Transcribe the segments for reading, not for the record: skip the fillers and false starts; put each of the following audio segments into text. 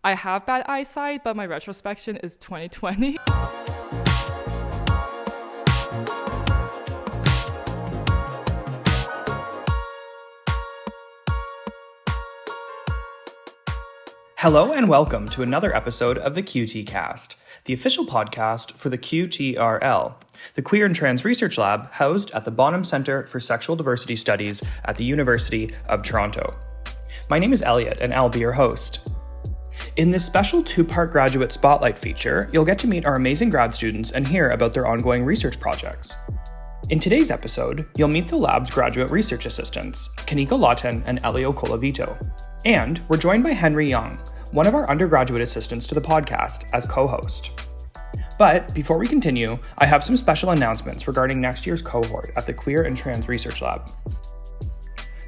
I have bad eyesight, but my retrospection is 20/20. Hello and welcome to another episode of the QTcast, the official podcast for the QTRL, the Queer and Trans Research Lab housed at the Bonham Centre for Sexual Diversity Studies at the University of Toronto. My name is Elliot and I'll be your host. In this special two-part graduate spotlight feature, you'll get to meet our amazing grad students and hear about their ongoing research projects. In today's episode, you'll meet the lab's graduate research assistants, Kanika, Lawton, and Elio, Colavito. And we're joined by Henry Young, one of our undergraduate assistants to the podcast, as co-host. But before we continue, I have some special announcements regarding next year's cohort at the Queer and Trans Research Lab.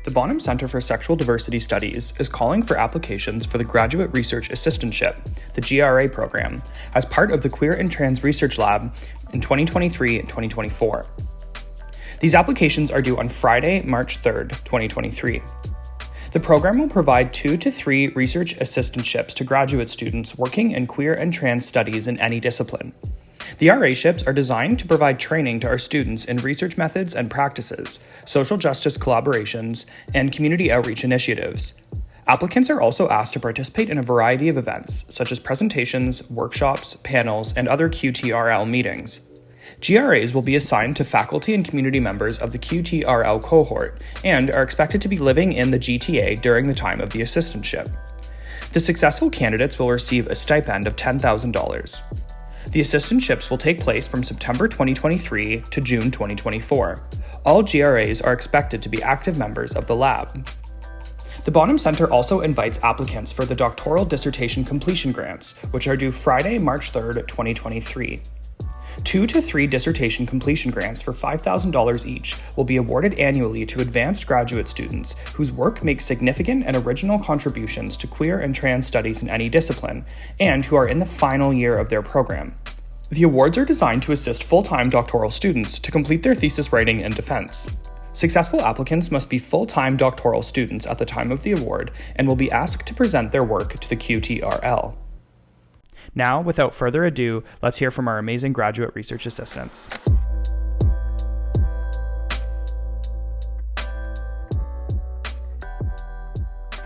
The Bonham Centre for Sexual Diversity Studies is calling for applications for the Graduate Research Assistantship, the GRA program, as part of the Queer and Trans Research Lab in 2023 and 2024. These applications are due on Friday, March 3rd, 2023. The program will provide 2 to 3 research assistantships to graduate students working in queer and trans studies in any discipline. The RA-ships are designed to provide training to our students in research methods and practices, social justice collaborations, and community outreach initiatives. Applicants are also asked to participate in a variety of events, such as presentations, workshops, panels, and other QTRL meetings. GRAs will be assigned to faculty and community members of the QTRL cohort and are expected to be living in the GTA during the time of the assistantship. The successful candidates will receive a stipend of $10,000. The assistantships will take place from September 2023 to June 2024. All GRAs are expected to be active members of the lab. The Bonham Centre also invites applicants for the doctoral dissertation completion grants, which are due Friday, March 3rd, 2023. 2 to 3 dissertation completion grants for $5,000 each will be awarded annually to advanced graduate students whose work makes significant and original contributions to queer and trans studies in any discipline, and who are in the final year of their program. The awards are designed to assist full-time doctoral students to complete their thesis writing and defense. Successful applicants must be full-time doctoral students at the time of the award and will be asked to present their work to the QTRL. Now, without further ado, let's hear from our amazing graduate research assistants.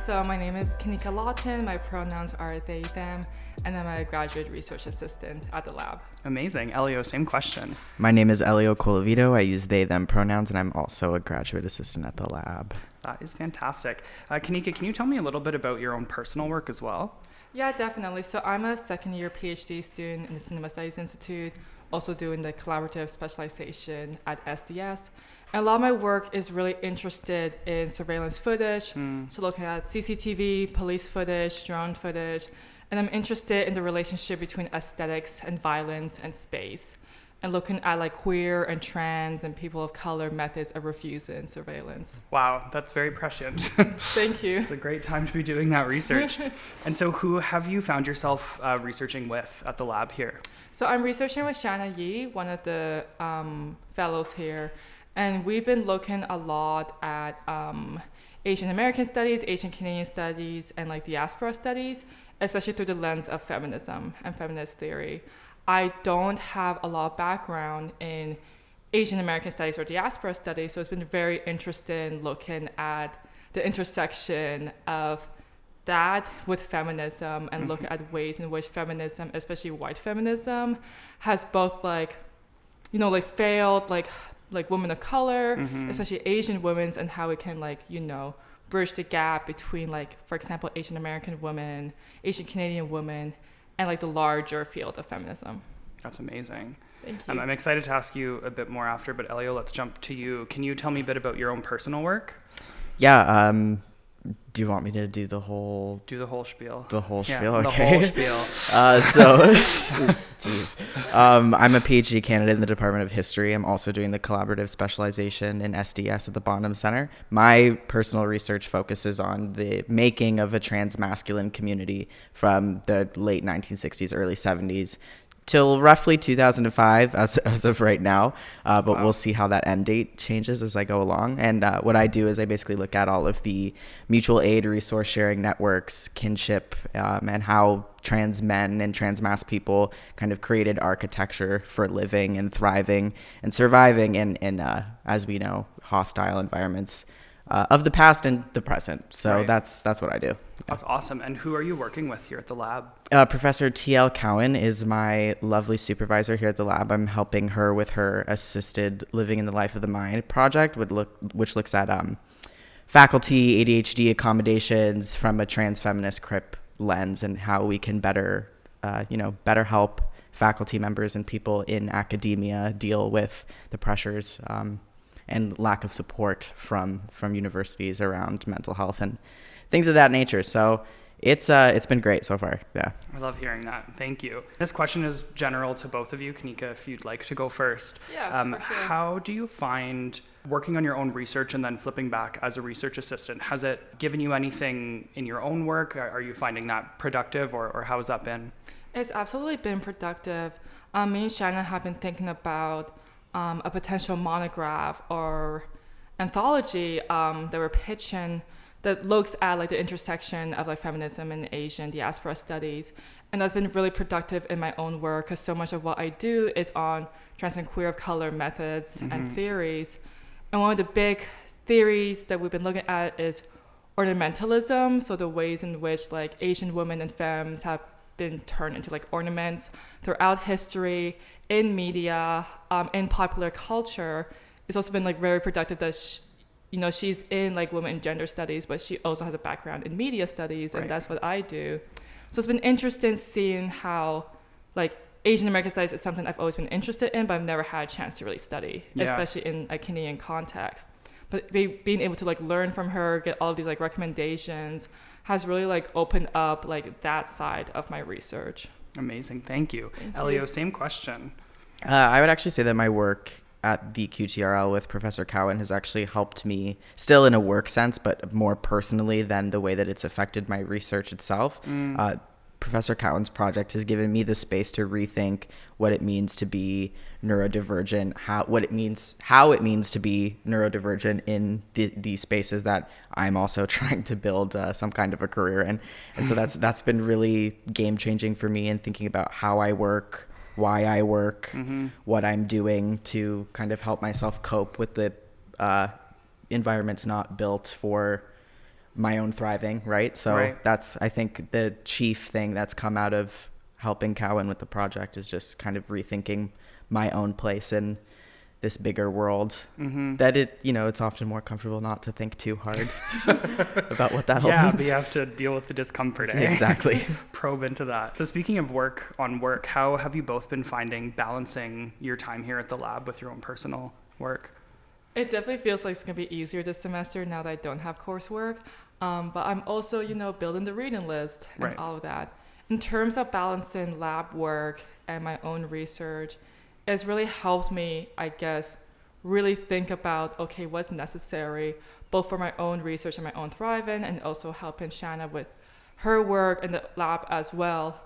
So my name is Kanika Lawton, my pronouns are they, them, and I'm a graduate research assistant at the lab. Amazing. Elio, same question. My name is Elio Colavito. I use they, them pronouns, and I'm also a graduate assistant at the lab. That is fantastic. Kanika, can you tell me a little bit about your own personal work as well? Yeah, definitely. So I'm a second-year PhD student in the Cinema Studies Institute, also doing the collaborative specialization at SDS. And a lot of my work is really interested in surveillance footage, so looking at CCTV, police footage, drone footage, and I'm interested in the relationship between aesthetics and violence and space, and looking at like queer and trans and people of color methods of refusing surveillance. Wow, that's very prescient. Thank you. It's a great time to be doing that research. And so who have you found yourself researching with at the lab here? So I'm researching with Shanna Yee, one of the fellows here, and we've been looking a lot at Asian American studies, Asian Canadian studies, and like diaspora studies, especially through the lens of feminism and feminist theory. I don't have a lot of background in Asian American studies or diaspora studies, so it's been very interesting looking at the intersection of that with feminism and look at ways in which feminism, especially white feminism, has both failed women of color, especially Asian women, and how it can bridge the gap between for example, Asian American women, Asian Canadian women, and the larger field of feminism. That's amazing. Thank you. I'm excited to ask you a bit more after, but Elio, let's jump to you. Can you tell me a bit about your own personal work? Yeah, do you want me to do the whole... Do the whole spiel. The whole yeah, spiel, The okay. whole spiel. Jeez. I'm a PhD candidate in the Department of History. I'm also doing the collaborative specialization in SDS at the Bonham Centre. My personal research focuses on the making of a trans masculine community from the late 1960s, early 70s, till roughly 2005 as of right now. But Wow. We'll see how that end date changes as I go along. And what I do is I basically look at all of the mutual aid resource sharing networks, kinship, and how trans men and trans mass people kind of created architecture for living and thriving and surviving in as we know, hostile environments of the past and the present. So Right. that's what I do. That's awesome. And who are you working with here at the lab? Professor T.L. Cowan is my lovely supervisor here at the lab. I'm helping her with her assisted living in the life of the mind project, which looks at faculty ADHD accommodations from a trans feminist crip lens and how we can better help faculty members and people in academia deal with the pressures and lack of support from universities around mental health and things of that nature. So it's been great so far. Yeah. I love hearing that. Thank you. This question is general to both of you. Kanika, if you'd like to go first. Yeah, for sure. How do you find working on your own research and then flipping back as a research assistant? Has it given you anything in your own work? Are you finding that productive, or how has that been? It's absolutely been productive. Me and Shannon have been thinking about a potential monograph or anthology that we're pitching that looks at like the intersection of like feminism and Asian diaspora studies. And that's been really productive in my own work because so much of what I do is on trans and queer of color methods and theories. And one of the big theories that we've been looking at is ornamentalism. So the ways in which like Asian women and femmes have been turned into like ornaments throughout history, in media, in popular culture. It's also been like very productive that she's in like women and gender studies, but she also has a background in media studies, and that's what I do. So it's been interesting seeing how like Asian American studies is something I've always been interested in, but I've never had a chance to really study, especially in a Canadian context. But being able to like learn from her, get all of these like recommendations has really like opened up like that side of my research. Amazing. Thank you. Elio, same question. I would actually say that my work at the QTRL with Professor Cowan has actually helped me, still in a work sense, but more personally than the way that it's affected my research itself. Professor Cowan's project has given me the space to rethink what it means to be neurodivergent, how it means to be neurodivergent in the spaces that I'm also trying to build some kind of a career in. And so that's been really game changing for me in thinking about how I work, why I work, what I'm doing to kind of help myself cope with the environments not built for my own thriving, right? So that's, I think, the chief thing that's come out of helping Cowan with the project is just kind of rethinking my own place in this bigger world that it's often more comfortable not to think too hard about what that all means. Yeah, but you have to deal with the discomfort, eh? Exactly. Probe into that. So speaking of work, how have you both been finding balancing your time here at the lab with your own personal work? It definitely feels like it's going to be easier this semester now that I don't have coursework. But I'm also, building the reading list and all of that. In terms of balancing lab work and my own research, it's really helped me, I guess, really think about, okay, what's necessary, both for my own research and my own thriving, and also helping Shanna with her work in the lab as well.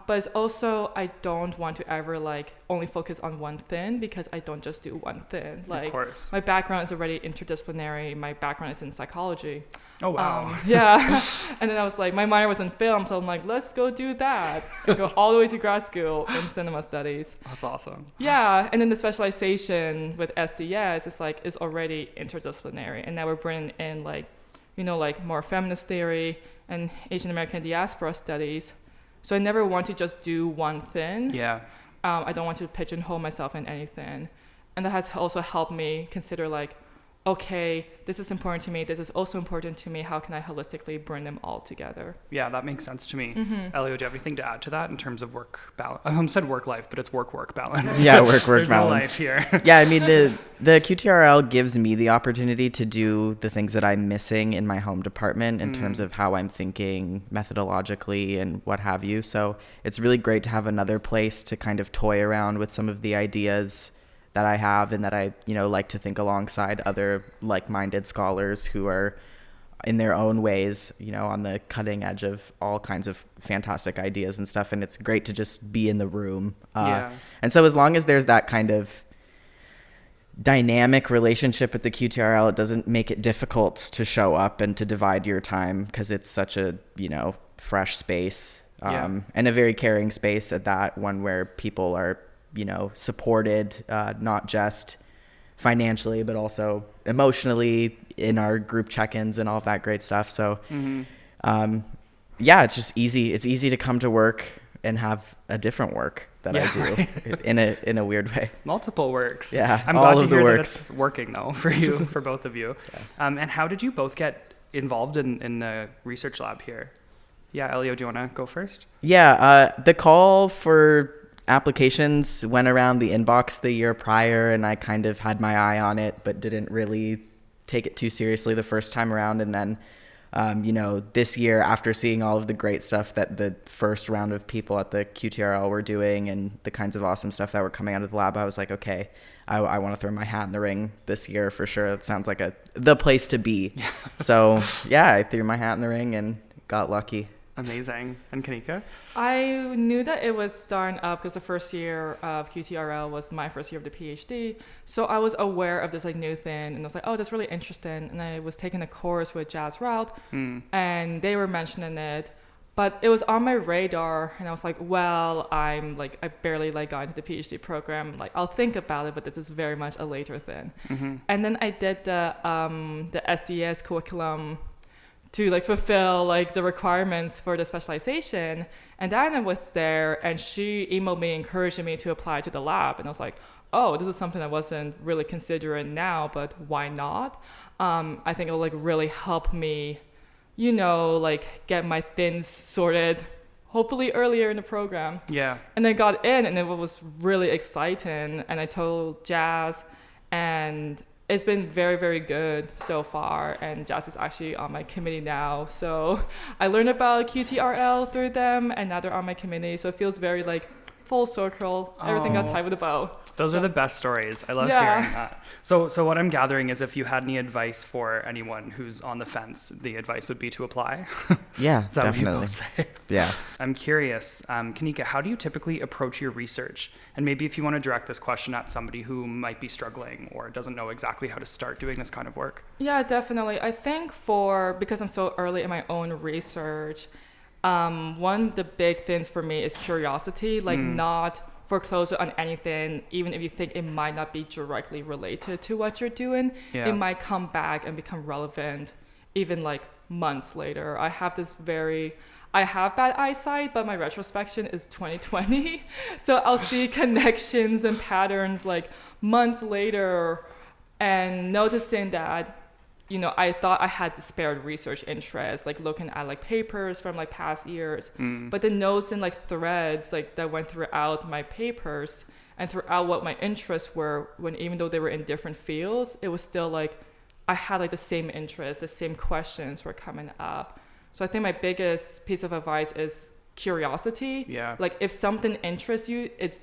But it's also, I don't want to ever only focus on one thing, because I don't just do one thing. Of course. My background is already interdisciplinary. My background is in psychology. Oh, wow. Yeah. And then I was my minor was in film, so I'm let's go do that. And go all the way to grad school in cinema studies. That's awesome. Yeah. And then the specialization with SDS is already interdisciplinary. And now we're bringing in more feminist theory and Asian American diaspora studies. So I never want to just do one thing. Yeah. I don't want to pigeonhole myself in anything. And that has also helped me consider okay, this is important to me. This is also important to me. How can I holistically bring them all together? Yeah, that makes sense to me. Elio, do you have anything to add to that in terms of work balance? I said work life, but it's work balance. Yeah, work There's balance. no life here. Yeah, I mean, the QTRL gives me the opportunity to do the things that I'm missing in my home department in terms of how I'm thinking methodologically and what have you. So it's really great to have another place to kind of toy around with some of the ideas that I have and that I, like to think alongside other like-minded scholars who are, in their own ways, you know, on the cutting edge of all kinds of fantastic ideas and stuff. And it's great to just be in the room. And so as long as there's that kind of dynamic relationship with the QTRL, it doesn't make it difficult to show up and to divide your time, because it's such a, you know, fresh space, and a very caring space at that, one where people are, you know, supported, not just financially, but also emotionally in our group check-ins and all of that great stuff. So, it's just easy. It's easy to come to work and have a different work that I do, right? in a weird way. Multiple works. Yeah, I'm glad to hear that it's working though for you, for both of you. And how did you both get involved in the research lab here? Yeah, Elio, do you want to go first? Yeah, the call for applications went around the inbox the year prior, and I kind of had my eye on it, but didn't really take it too seriously the first time around. And then, you know, this year, after seeing all of the great stuff that the first round of people at the QTRL were doing and the kinds of awesome stuff that were coming out of the lab, I was like, okay, I want to throw my hat in the ring this year for sure. It sounds like the place to be. So yeah, I threw my hat in the ring and got lucky. Amazing. And Kanika? I knew that it was starting up because the first year of QTRL was my first year of the PhD. So I was aware of this like new thing, and I was like, oh, that's really interesting. And I was taking a course with Jazz Route, and they were mentioning it. But it was on my radar, and I was like, well, I barely like got into the PhD program. Like, I'll think about it, but this is very much a later thing. And then I did the SDS curriculum to like fulfill like the requirements for the specialization. And Diana was there, and she emailed me encouraging me to apply to the lab. And I was like, oh, this is something I wasn't really considering now, but why not? I think it'll like really help me, you know, like get my things sorted, hopefully earlier in the program. Yeah. And I got in, and it was really exciting. And I told Jazz, and it's been very, very good so far, and Jazz is actually on my committee now. So I learned about QTRL through them, and now they're on my committee. So it feels very like full circle. Everything got tied with a bow. Those are the best stories. I love hearing that. So what I'm gathering is if you had any advice for anyone who's on the fence, the advice would be to apply. Yeah, Is that definitely. what you both say? Yeah. I'm curious, Kanika, how do you typically approach your research? And maybe if you want to direct this question at somebody who might be struggling or doesn't know exactly how to start doing this kind of work. Yeah, definitely. I think because I'm so early in my own research, one of the big things for me is curiosity, like not foreclose on anything, even if you think it might not be directly related to what you're doing. It might come back and become relevant even like months later. I have bad eyesight, but my retrospection is 20/20. So I'll see connections and patterns like months later, and noticing that, you know, I thought I had disparate research interests, like looking at like papers from like past years, but then noticing like threads like that went throughout my papers and throughout what my interests were, when even though they were in different fields, it was still like I had like the same interests, the same questions were coming up. So I think my biggest piece of advice is curiosity. Yeah. Like if something interests you, it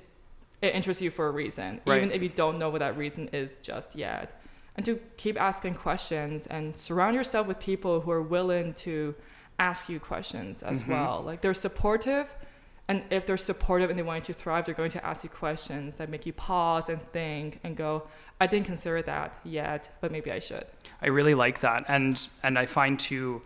interests you for a reason, even if you don't know what that reason is just yet. And to keep asking questions and surround yourself with people who are willing to ask you questions as well. Like they're supportive, and if they're supportive and they want you to thrive, they're going to ask you questions that make you pause and think and go, I didn't consider that yet, but maybe I should. I really like that. And I find too,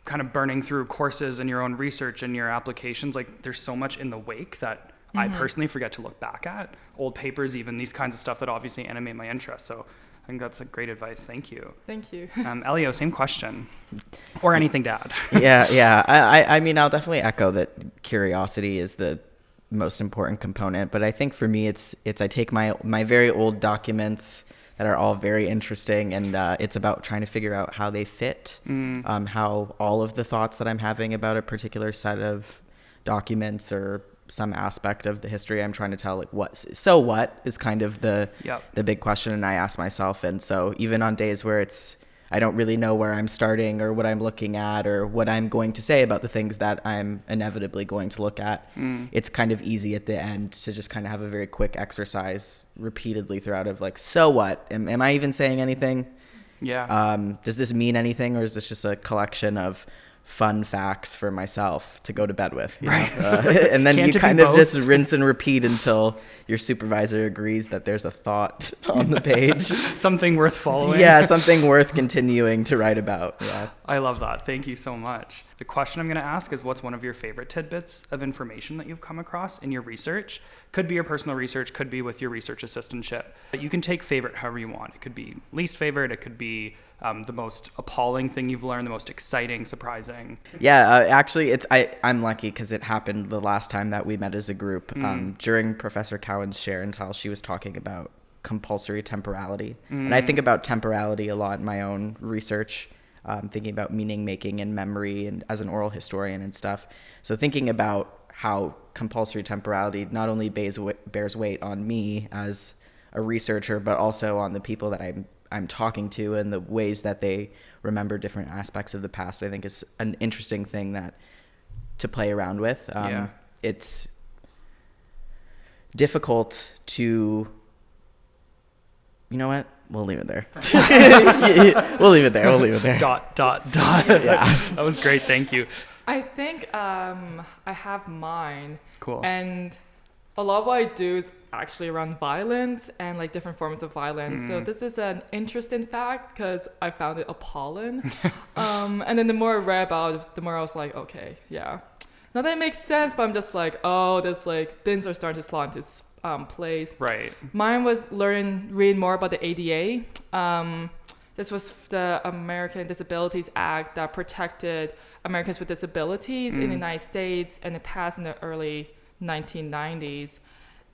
kind of burning through courses and your own research and your applications, like there's so much in the wake that I personally forget to look back at. Old papers, even these kinds of stuff that obviously animate my interest. So I think that's great advice. Thank you. Thank you. Elio, same question. Or anything to add. Yeah. I mean, I'll definitely echo that curiosity is the most important component. But I think for me, it's I take my very old documents that are all very interesting, and it's about trying to figure out how they fit, how all of the thoughts that I'm having about a particular set of documents or some aspect of the history I'm trying to tell, like what is kind of the big question, and I ask myself. And so even on days where I don't really know where I'm starting or what I'm looking at or what I'm going to say about the things that I'm inevitably going to look at, it's kind of easy at the end to just kind of have a very quick exercise repeatedly throughout of like, so what? Am I even saying anything? Yeah. Does this mean anything, or is this just a collection of fun facts for myself to go to bed with? Right. And then you Can't it kind be of both? just rinse and repeat until your supervisor agrees that there's a thought on the page. Something worth following. Yeah, something worth continuing to write about. Yeah. I love that. Thank you so much. The question I'm going to ask is, what's one of your favorite tidbits of information that you've come across in your research? Could be your personal research, could be with your research assistantship. But you can take favorite however you want. It could be least favorite. It could be the most appalling thing you've learned, the most exciting, surprising. Yeah, actually, I'm lucky because it happened the last time that we met as a group. During Professor Cowan's share and tell, she was talking about compulsory temporality. And I think about temporality a lot in my own research, thinking about meaning making and memory and as an oral historian and stuff. So thinking about how compulsory temporality not only bears weight on me as a researcher, but also on the people that I'm talking to and the ways that they remember different aspects of the past, I think is an interesting thing that to play around with. It's difficult to, you know what? We'll leave it there. We'll leave it there. Dot. Yeah. That was great. Thank you. I think I have mine. Cool. And a lot of what I do is actually around violence and like different forms of violence. So this is an interesting fact because I found it appalling. And then the more I read about it, the more I was like, okay, yeah. Now that makes sense, but I'm just like, oh, there's like things are starting to slot into place. Right. Mine was read more about the ADA. This was the American Disabilities Act that protected Americans with disabilities in the United States, and it passed in the early 1990s.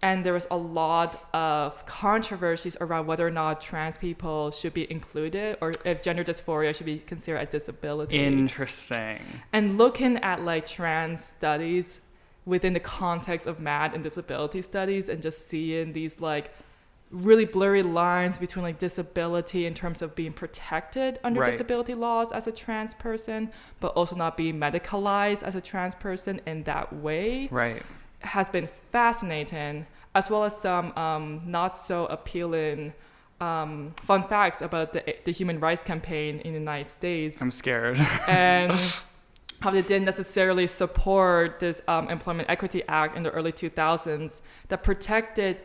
And there was a lot of controversies around whether or not trans people should be included or if gender dysphoria should be considered a disability. Interesting. And looking at like trans studies within the context of MAD and disability studies and just seeing these like really blurry lines between like disability in terms of being protected under disability laws as a trans person, but also not being medicalized as a trans person in that way. Right. Has been fascinating, as well as some not so appealing fun facts about the Human Rights Campaign in the United States. I'm scared. And how they didn't necessarily support this Employment Equity Act in the early 2000s that protected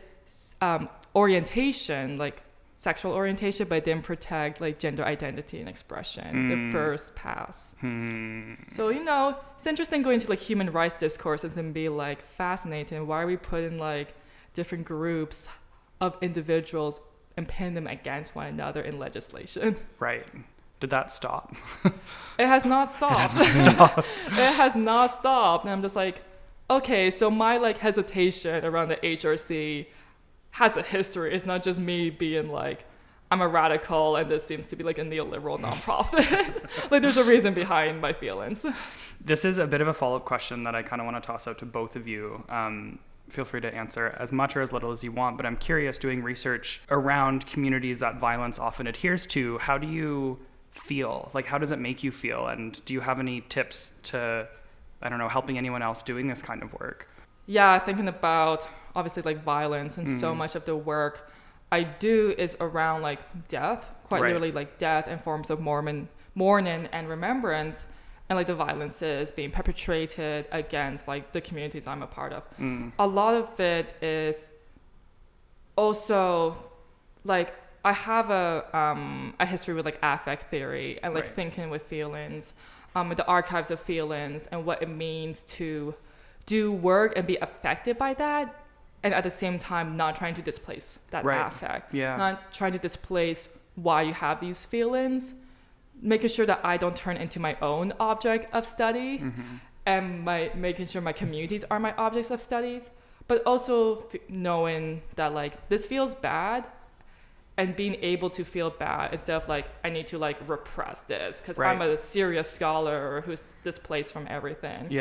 orientation, like sexual orientation, but didn't protect like gender identity and expression, the first pass. So, you know, it's interesting going to like human rights discourses and be like fascinating. Why are we putting like different groups of individuals and pinning them against one another in legislation? Right. Did that stop? It has not stopped. It has not stopped. It has not stopped. And I'm just like, okay, so my like hesitation around the HRC has a history. It's not just me being like, I'm a radical and this seems to be like a neoliberal nonprofit. Like there's a reason behind my feelings. This is a bit of a follow-up question that I kind of want to toss out to both of you. Feel free to answer as much or as little as you want, but I'm curious, doing research around communities that violence often adheres to, how do you feel? Like, how does it make you feel? And do you have any tips to, I don't know, helping anyone else doing this kind of work? Yeah, thinking about obviously like violence, and so much of the work I do is around like death, quite literally like death and forms of mourning and remembrance, and like the violences being perpetrated against like the communities I'm a part of. A lot of it is also like I have a history with like affect theory and like thinking with feelings, with the archives of feelings and what it means to do work and be affected by that, and at the same time not trying to displace that affect, not trying to displace why you have these feelings, making sure that I don't turn into my own object of study, and making sure my communities are my objects of studies, but also knowing that like this feels bad, and being able to feel bad instead of like I need to like repress this because I'm a serious scholar who's displaced from everything.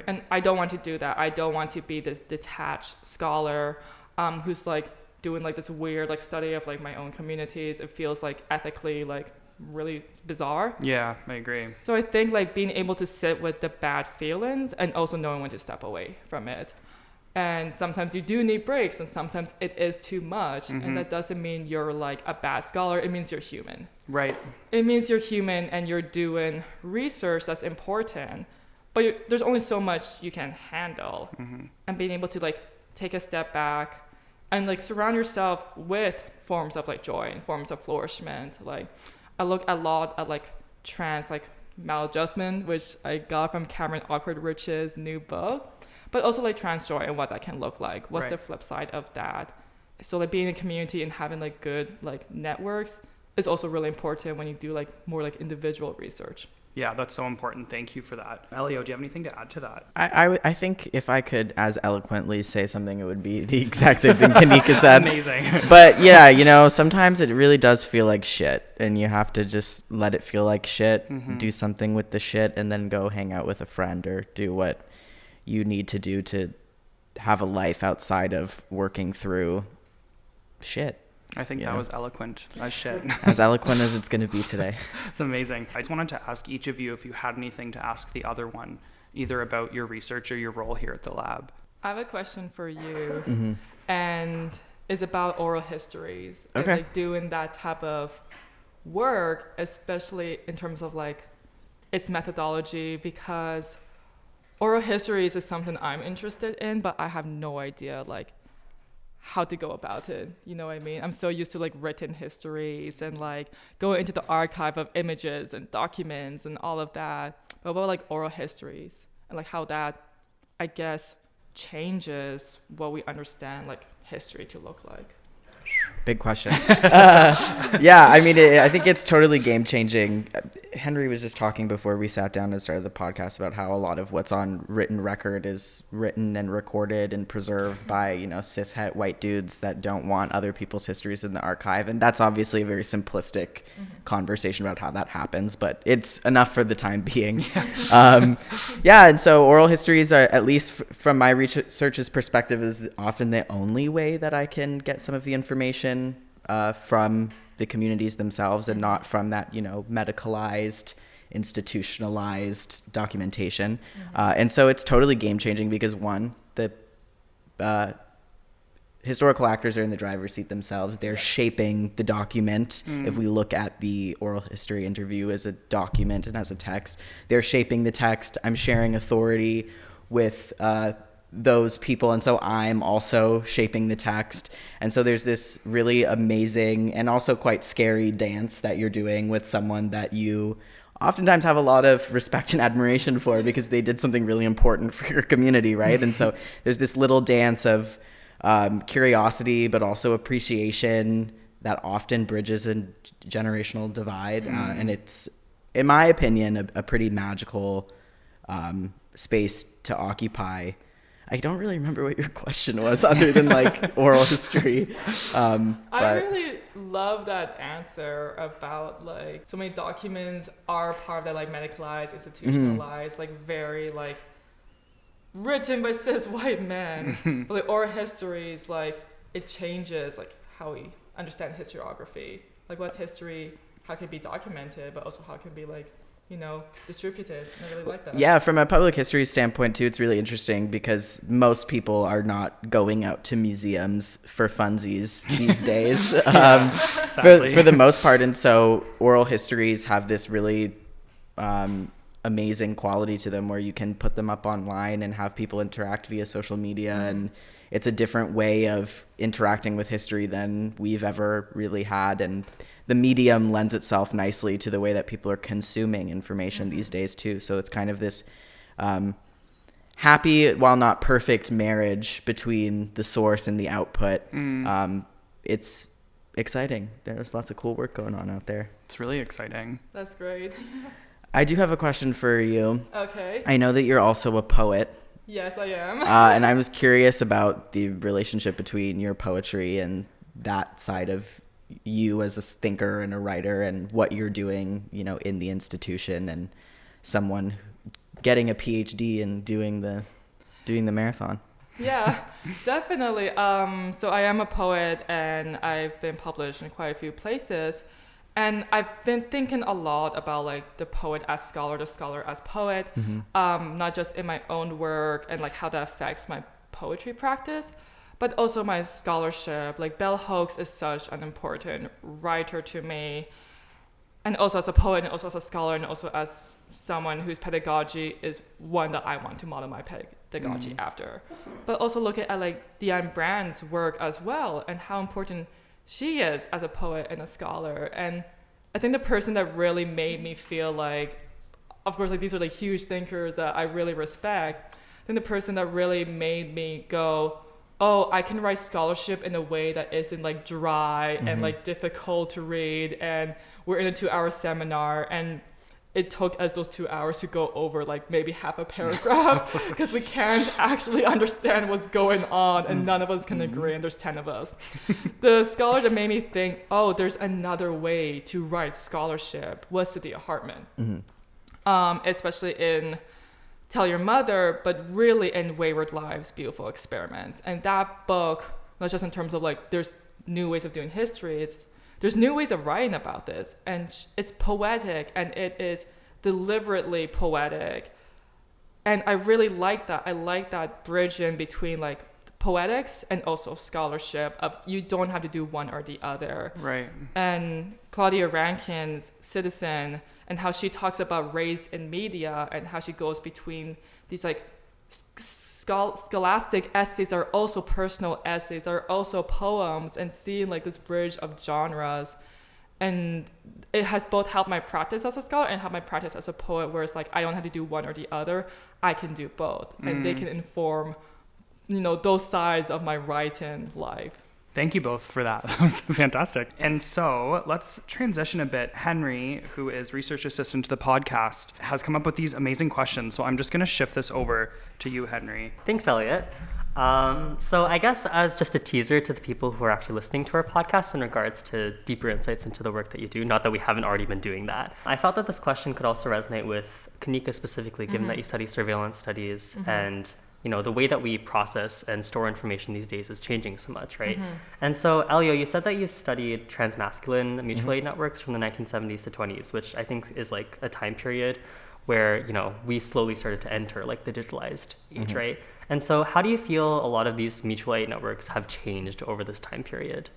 And I don't want to do that. I don't want to be this detached scholar who's like doing like this weird like study of like my own communities. It feels like ethically like really bizarre. Yeah, I agree. So I think like being able to sit with the bad feelings and also knowing when to step away from it. And sometimes you do need breaks, and sometimes it is too much. And that doesn't mean you're like a bad scholar. It means you're human. Right. It means you're human and you're doing research that's important, but there's only so much you can handle. And being able to like take a step back and like surround yourself with forms of like joy and forms of flourishment. Like I look a lot at like trans like maladjustment, which I got from Cameron Awkward Rich's new book, but also like trans joy and what that can look like. What's the flip side of that? So like being in a community and having like good like networks is also really important when you do like more like individual research. Yeah, that's so important. Thank you for that. Elio, do you have anything to add to that? I think if I could as eloquently say something, it would be the exact same thing Kanika said. Amazing. But yeah, you know, sometimes it really does feel like shit, and you have to just let it feel like shit, do something with the shit, and then go hang out with a friend or do what you need to do to have a life outside of working through shit. I think that was eloquent as shit. As eloquent as it's going to be today. It's amazing. I just wanted to ask each of you if you had anything to ask the other one, either about your research or your role here at the lab. I have a question for you, and it's about oral histories. Okay. And like doing that type of work, especially in terms of like its methodology, because oral histories is something I'm interested in, but I have no idea like how to go about it. You know what I mean? I'm so used to like written histories and like going into the archive of images and documents and all of that. But about like oral histories and like how that, I guess, changes what we understand like history to look like. Big question. Yeah, I mean, I think it's totally game changing. Henry was just talking before we sat down and started the podcast about how a lot of what's on written record is written and recorded and preserved by, you know, cishet white dudes that don't want other people's histories in the archive. And that's obviously a very simplistic conversation about how that happens, but it's enough for the time being. Yeah, and so oral histories are, at least from my research's perspective, is often the only way that I can get some of the information from the communities themselves and not from that, you know, medicalized, institutionalized documentation. And so it's totally game changing because one, the historical actors are in the driver's seat themselves. They're shaping the document. If we look at the oral history interview as a document and as a text, they're shaping the text. I'm sharing authority with those people, and so I'm also shaping the text. And so there's this really amazing and also quite scary dance that you're doing with someone that you oftentimes have a lot of respect and admiration for because they did something really important for your community, right? And so there's this little dance of curiosity but also appreciation that often bridges a generational divide. And it's, in my opinion, a pretty magical space to occupy. I don't really remember what your question was other than like oral history. I really love that answer about like so many documents are part of that like medicalized, institutionalized, like very like written by cis white men. But like oral histories, like it changes like how we understand historiography, like what history, how it can be documented, but also how it can be like, you know, distributed. I really like that. Yeah, from a public history standpoint too, it's really interesting because most people are not going out to museums for funsies these days, for the most part. And so oral histories have this really amazing quality to them where you can put them up online and have people interact via social media. And it's a different way of interacting with history than we've ever really had. And the medium lends itself nicely to the way that people are consuming information these days too. So it's kind of this happy, while not perfect, marriage between the source and the output. It's exciting. There's lots of cool work going on out there. It's really exciting. That's great. I do have a question for you. Okay. I know that you're also a poet. Yes, I am. And I was curious about the relationship between your poetry and that side of you as a thinker and a writer and what you're doing, you know, in the institution and someone getting a PhD and doing the marathon. Yeah, definitely. So I am a poet and I've been published in quite a few places. And I've been thinking a lot about like the poet as scholar, the scholar as poet, not just in my own work and like how that affects my poetry practice, but also my scholarship. Like Bell Hooks is such an important writer to me. and also as a poet, and also as a scholar, and also as someone whose pedagogy is one that I want to model my pedagogy after. But also looking at like Diane Brand's work as well, and how important she is as a poet and a scholar. And I think the person that really made me feel like, of course, like these are like huge thinkers that I really respect. I think the person that really made me go, oh, I can write scholarship in a way that isn't like dry and like difficult to read. And we're in a 2-hour seminar, and it took us those 2 hours to go over like maybe half a paragraph because we can't actually understand what's going on, and none of us can agree, and there's 10 of us. The scholar that made me think, oh, there's another way to write scholarship was Cynthia Hartman, especially in Tell Your Mother, but really in Wayward Lives, Beautiful Experiments. And that book, not just in terms of like there's new ways of doing history, there's new ways of writing about this, and it's poetic, and it is deliberately poetic. And I really like that. I like that bridge in between like poetics and also scholarship of you don't have to do one or the other. Right. And Claudia Rankine's Citizen, and how she talks about race in media, and how she goes between these like scholastic essays are also personal essays, are also poems, and seeing like this bridge of genres. And it has both helped my practice as a scholar and helped my practice as a poet, where it's like I don't have to do one or the other, I can do both, and they can inform, you know, those sides of my writing life. Thank you both for that. That was fantastic. And so let's transition a bit. Henry, who is research assistant to the podcast, has come up with these amazing questions. So I'm just going to shift this over to you, Henry. Thanks, Elliot. So I guess as just a teaser to the people who are actually listening to our podcast in regards to deeper insights into the work that you do, not that we haven't already been doing that, I felt that this question could also resonate with Kanika specifically, given that you study surveillance studies, and you know, the way that we process and store information these days is changing so much, right? And so, Elio, you said that you studied transmasculine mutual aid networks from the 1970s to 20s, which I think is like a time period where, you know, we slowly started to enter like the digitalized age, right? And so how do you feel a lot of these mutual aid networks have changed over this time period?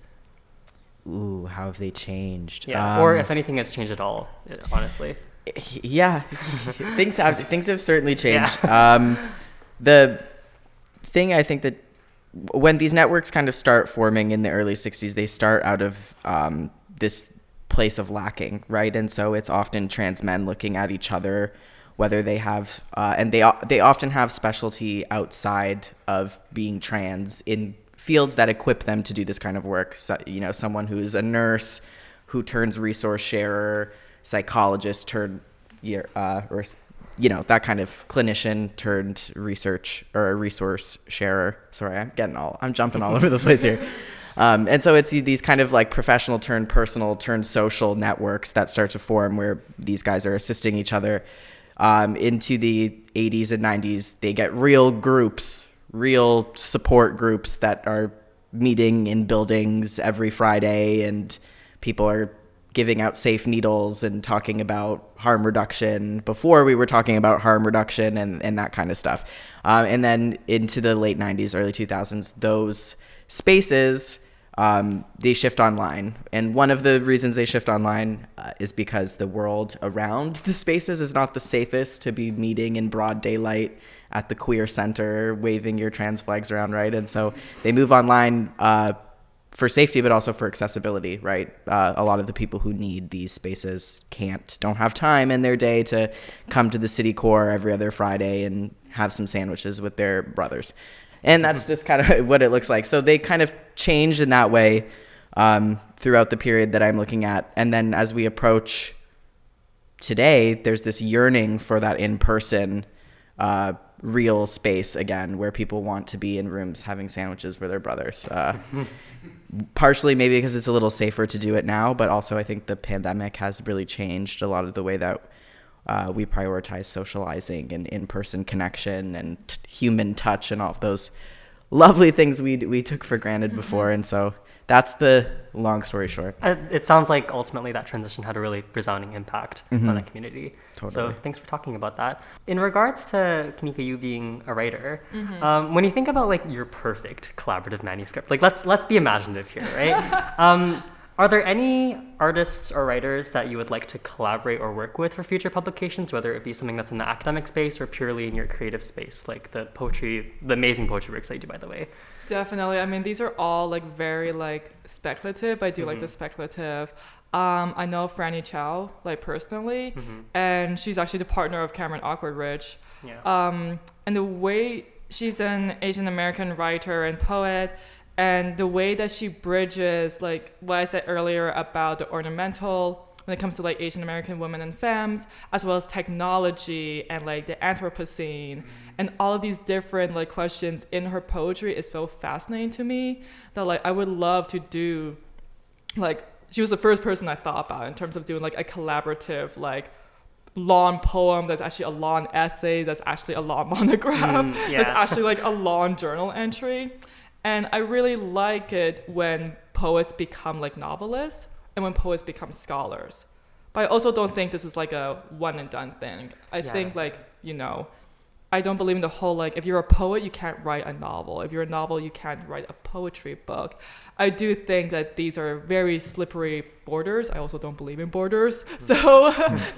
Ooh, how have they changed? Yeah, or if anything has changed at all, honestly. Yeah, things have certainly changed. Yeah. The thing I think that when these networks kind of start forming in the early 60s, they start out of this place of lacking, right? And so it's often trans men looking at each other, whether they have, and they often have specialty outside of being trans in fields that equip them to do this kind of work. So, you know, someone who's a nurse who turns resource sharer, psychologist turned, or you know, that kind of clinician turned research or a resource sharer. Sorry, I'm jumping all over the place here. And so it's these kind of like professional turned personal turned social networks that start to form where these guys are assisting each other. Into the 80s and 90s, they get real groups, real support groups that are meeting in buildings every Friday, and people are giving out safe needles and talking about harm reduction before we were talking about harm reduction and that kind of stuff. And then into the late 90s, early 2000s, those spaces, they shift online. And one of the reasons they shift online is because the world around the spaces is not the safest to be meeting in broad daylight at the queer center, waving your trans flags around, right? And so they move online for safety, but also for accessibility, right? A lot of the people who need these spaces don't have time in their day to come to the city core every other Friday and have some sandwiches with their brothers. And that's just kind of what it looks like. So they kind of changed in that way throughout the period that I'm looking at. And then as we approach today, there's this yearning for that in-person real space again, where people want to be in rooms having sandwiches with their brothers. Partially maybe because it's a little safer to do it now, but also I think the pandemic has really changed a lot of the way that we prioritize socializing and in-person connection and human touch and all of those lovely things we took for granted before. And so that's the long story short. It sounds like ultimately that transition had a really resounding impact on the community. Totally. So thanks for talking about that. In regards to Kanika, you being a writer, when you think about like your perfect collaborative manuscript, like let's be imaginative here, right? Are there any artists or writers that you would like to collaborate or work with for future publications, whether it be something that's in the academic space or purely in your creative space, like the amazing poetry works that you do, by the way? Definitely. I mean, these are all like very like speculative. I do like the speculative. I know Franny Chow like personally, and she's actually the partner of Cameron Awkward-Rich. Yeah. And the way she's an Asian American writer and poet, and the way that she bridges like what I said earlier about the ornamental when it comes to like Asian American women and femmes, as well as technology and like the Anthropocene and all of these different like questions in her poetry is so fascinating to me that like I would love to do like, she was the first person I thought about in terms of doing like a collaborative like long poem that's actually a long essay, that's actually a long monograph, that's actually like a long journal entry. And I really like it when poets become like novelists and when poets become scholars. But I also don't think this is like a one and done thing. I think like, you know, I don't believe in the whole like, if you're a poet, you can't write a novel. If you're a novel, you can't write a poetry book. I do think that these are very slippery borders. I also don't believe in borders. So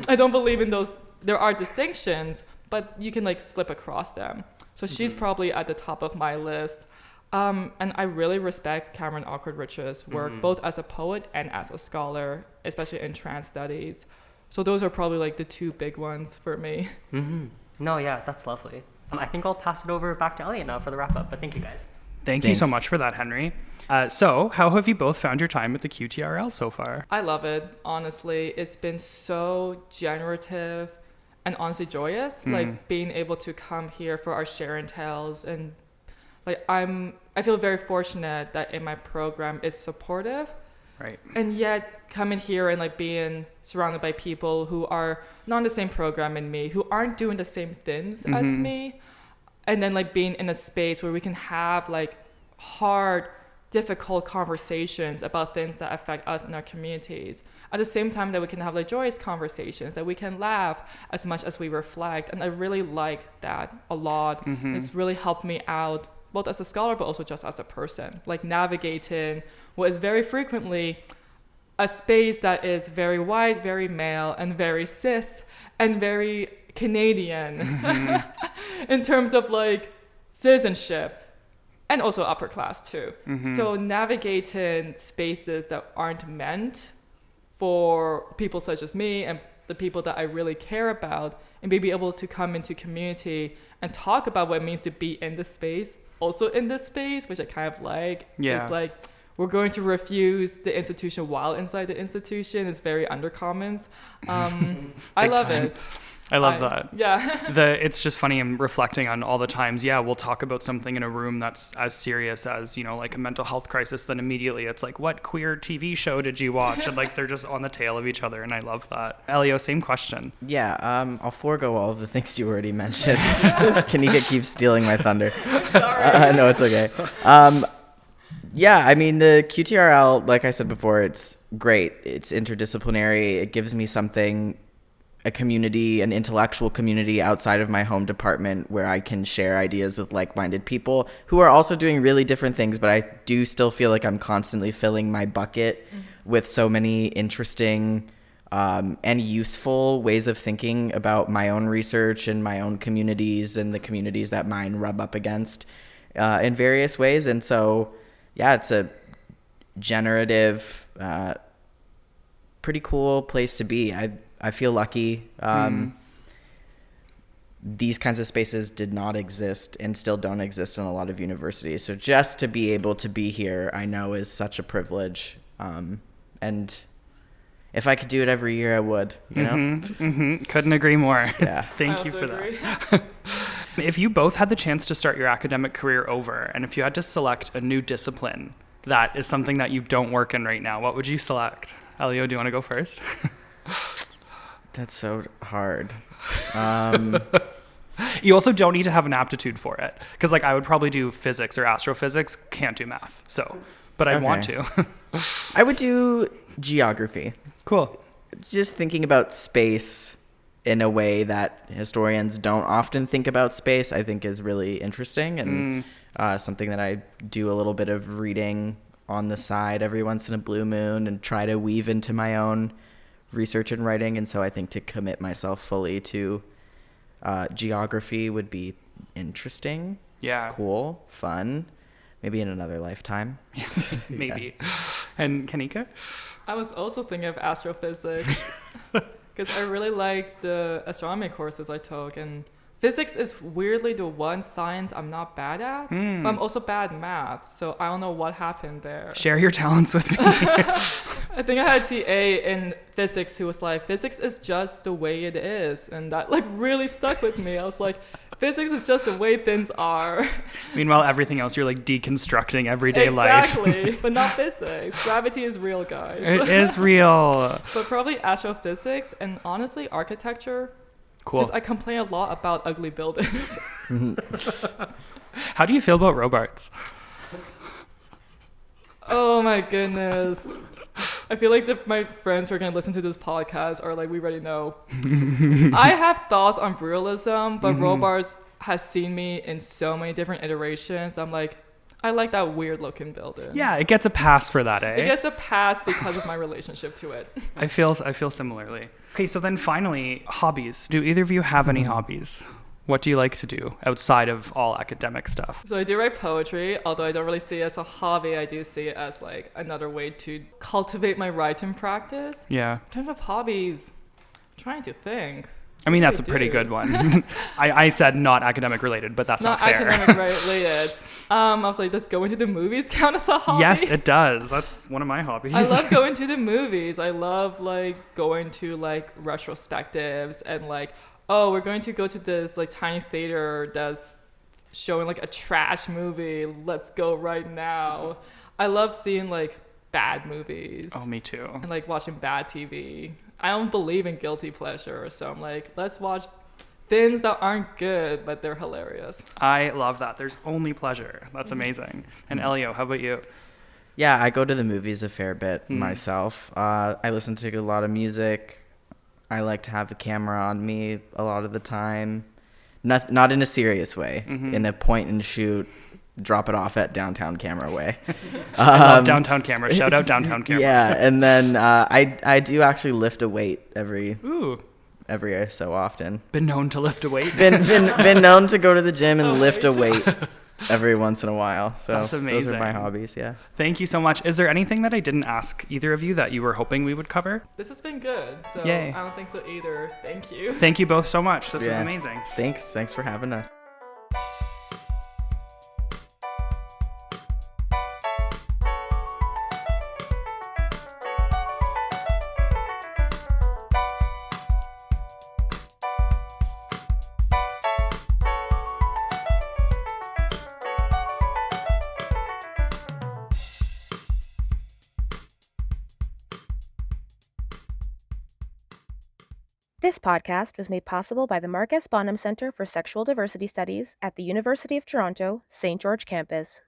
I don't believe in those. There are distinctions, but you can like slip across them. So she's probably at the top of my list. And I really respect Cameron Awkward-Rich's work, both as a poet and as a scholar, especially in trans studies. So those are probably like the two big ones for me. No, yeah, that's lovely. I think I'll pass it over back to Elliot now for the wrap up, but thank you guys. Thanks you so much for that, Henry. So how have you both found your time at the QTRL so far? I love it, honestly. It's been so generative and honestly joyous, like being able to come here for our share and tells, and like I feel very fortunate that in my program it's supportive. Right. And yet coming here and like being surrounded by people who are not in the same program in me, who aren't doing the same things as me, and then like being in a space where we can have like hard, difficult conversations about things that affect us and our communities. At the same time that we can have like joyous conversations, that we can laugh as much as we reflect. And I really like that a lot. It's really helped me out both as a scholar, but also just as a person, like navigating what is very frequently a space that is very white, very male, and very cis, and very Canadian in terms of like citizenship, and also upper class too. So navigating spaces that aren't meant for people such as me and the people that I really care about, and be able to come into community and talk about what it means to be in this space, also in this space, which I kind of like. It's like, we're going to refuse the institution while inside the institution. It's very undercommons. I love it. I love that. Yeah. It's just funny. I'm reflecting on all the times. Yeah, we'll talk about something in a room that's as serious as, you know, like a mental health crisis. Then immediately it's like, what queer TV show did you watch? And like, they're just on the tail of each other. And I love that. Elio, same question. Yeah, I'll forego all of the things you already mentioned. Kanika keeps stealing my thunder. Sorry. No, it's okay. Yeah, I mean, the QTRL, like I said before, it's great. It's interdisciplinary. It gives me something, a community, an intellectual community outside of my home department where I can share ideas with like-minded people who are also doing really different things, but I do still feel like I'm constantly filling my bucket with so many interesting and useful ways of thinking about my own research and my own communities and the communities that mine rub up against in various ways. And so, yeah, it's a generative, pretty cool place to be. I feel lucky. These kinds of spaces did not exist and still don't exist in a lot of universities. So just to be able to be here, I know is such a privilege. And if I could do it every year, I would, you know? Couldn't agree more. Yeah. Thank you for that. If you both had the chance to start your academic career over, and if you had to select a new discipline that is something that you don't work in right now, what would you select? Elio, do you want to go first? That's so hard. You also don't need to have an aptitude for it. Because like I would probably do physics or astrophysics, can't do math. So, but I want to. I would do geography. Cool. Just thinking about space in a way that historians don't often think about space, I think is really interesting and something that I do a little bit of reading on the side every once in a blue moon and try to weave into my own research and writing. And so I think to commit myself fully to geography would be interesting. Yeah. Cool. Fun. Maybe in another lifetime. Maybe. Yeah. And Kanika? I was also thinking of astrophysics because I really like the astronomy courses I took, and physics is weirdly the one science I'm not bad at, but I'm also bad at math, so I don't know what happened there. Share your talents with me. I think I had a TA in physics who was like, physics is just the way it is, and that like really stuck with me. I was like, physics is just the way things are. Meanwhile, everything else you're like deconstructing everyday life. Exactly, but not physics. Gravity is real, guys. It is real. But probably astrophysics and honestly architecture. Cool. Because I complain a lot about ugly buildings. How do you feel about Robarts? Oh my goodness. I feel like if my friends who are going to listen to this podcast are like, we already know. I have thoughts on realism, but Robarts has seen me in so many different iterations. I'm like, I like that weird looking building. Yeah, it gets a pass for that, eh? It gets a pass because of my relationship to it. I feel similarly. Okay, so then finally, hobbies. Do either of you have any hobbies? What do you like to do outside of all academic stuff? So I do write poetry, although I don't really see it as a hobby. I do see it as like another way to cultivate my writing practice. Yeah. In terms of hobbies, I'm trying to think. I mean, that's a pretty good one. I said not academic related, but that's not fair. Not academic related. I was like, does going to the movies count as a hobby? Yes, it does. That's one of my hobbies. I love going to the movies. I love like going to like retrospectives and like, oh, we're going to go to this like tiny theater that's showing like a trash movie. Let's go right now. I love seeing like bad movies. Oh, me too. And like watching bad TV. I don't believe in guilty pleasure, so I'm like, let's watch things that aren't good, but they're hilarious. I love that. There's only pleasure. That's amazing. And Elio, how about you? Yeah, I go to the movies a fair bit myself. I listen to a lot of music. I like to have a camera on me a lot of the time. Not in a serious way, in a point and shoot, drop it off at downtown camera way. I love downtown camera. Shout out downtown camera. Yeah, and then I do actually lift a weight every so often. Been known to lift a weight. Been known to go to the gym and lift a weight every once in a while. So that's amazing. Those are my hobbies, yeah. Thank you so much. Is there anything that I didn't ask either of you that you were hoping we would cover? This has been good, so Yay. I don't think so either. Thank you. Thank you both so much. This was amazing. Thanks for having us. This podcast was made possible by the Mark S. Bonham Center for Sexual Diversity Studies at the University of Toronto, St. George Campus.